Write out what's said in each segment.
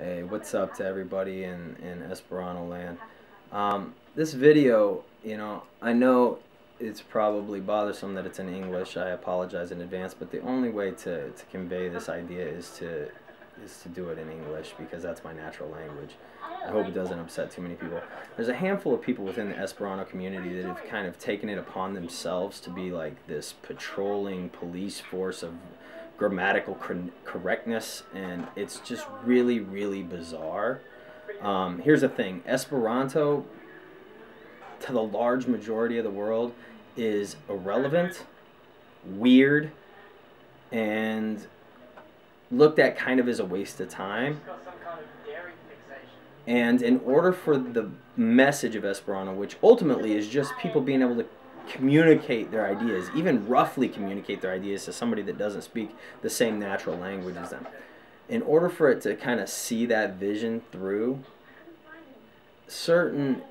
Hey, what's up to everybody in Esperanto land? This video, I know it's probably bothersome that it's in English. I apologize in advance, but the only way to convey this idea is to do it in English because that's my natural language. I hope it doesn't upset too many people. There's a handful of people within the Esperanto community that have kind of taken it upon themselves to be like this patrolling police force of grammatical correctness, and it's just really, really bizarre. Here's the thing: Esperanto, to the large majority of the world, is irrelevant, weird, and looked at kind of as a waste of time. And in order for the message of Esperanto, which ultimately is just people being able to communicate their ideas, even roughly communicate their ideas to somebody that doesn't speak the same natural language as them, in order for it to kind of see that vision through, certain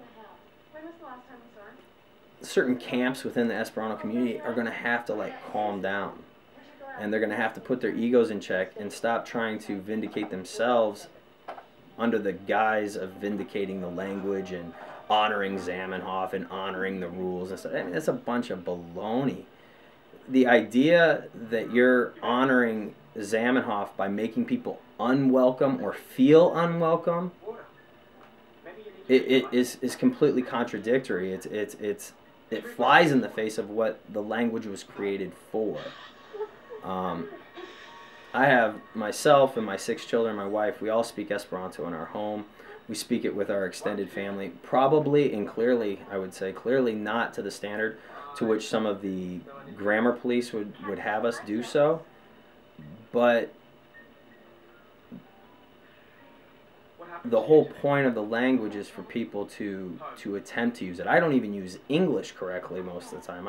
camps within the Esperanto community are going to have to calm down, and they're going to have to put their egos in check and stop trying to vindicate themselves under the guise of vindicating the language and honoring Zamenhof and honoring the rules and stuff. I mean, that's a bunch of baloney. The idea that you're honoring Zamenhof by making people unwelcome or feel unwelcome, it is completely contradictory. It flies in the face of what the language was created for. I have myself and my 6 children, my wife, we all speak Esperanto in our home. We speak it with our extended family, probably and clearly, I would say, clearly not to the standard to which some of the grammar police would have us do so. But the whole point of the language is for people to attempt to use it. I don't even use English correctly most of the time.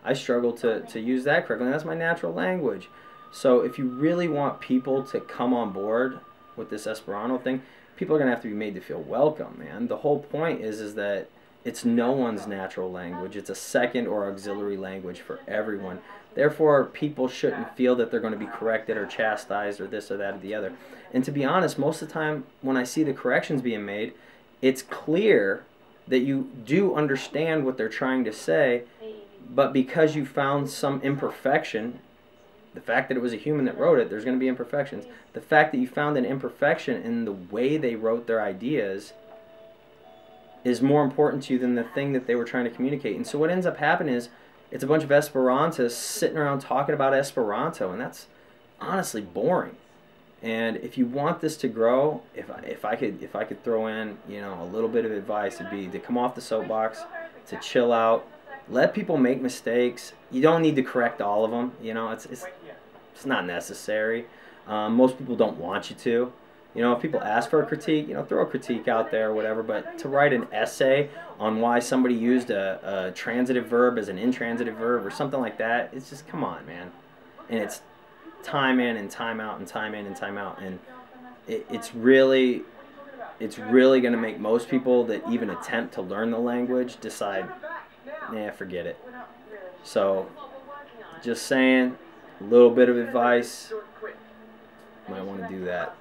I struggle to use that correctly, and that's my natural language. So if you really want people to come on board with this Esperanto thing, people are going to have to be made to feel welcome, man. The whole point is that it's no one's natural language. It's a second or auxiliary language for everyone. Therefore, people shouldn't feel that they're going to be corrected or chastised or this or that or the other. And to be honest, most of the time when I see the corrections being made, it's clear that you do understand what they're trying to say, but because you found some imperfection, the fact that it was a human that wrote it, there's going to be imperfections. The fact that you found an imperfection in the way they wrote their ideas is more important to you than the thing that they were trying to communicate. And so what ends up happening is it's a bunch of Esperantists sitting around talking about Esperanto, and that's honestly boring. And if you want this to grow, if I could throw in a little bit of advice, it'd be to come off the soapbox, to chill out, let people make mistakes. You don't need to correct all of them. It's not necessary. Most people don't want you to. If people ask for a critique, throw a critique out there or whatever. But to write an essay on why somebody used a transitive verb as an intransitive verb or something like that, it's just, come on, man. And it's time in and time out and time in and time out. And it's really going to make most people that even attempt to learn the language decide, nah, forget it. So, just saying, a little bit of advice, might want to do that.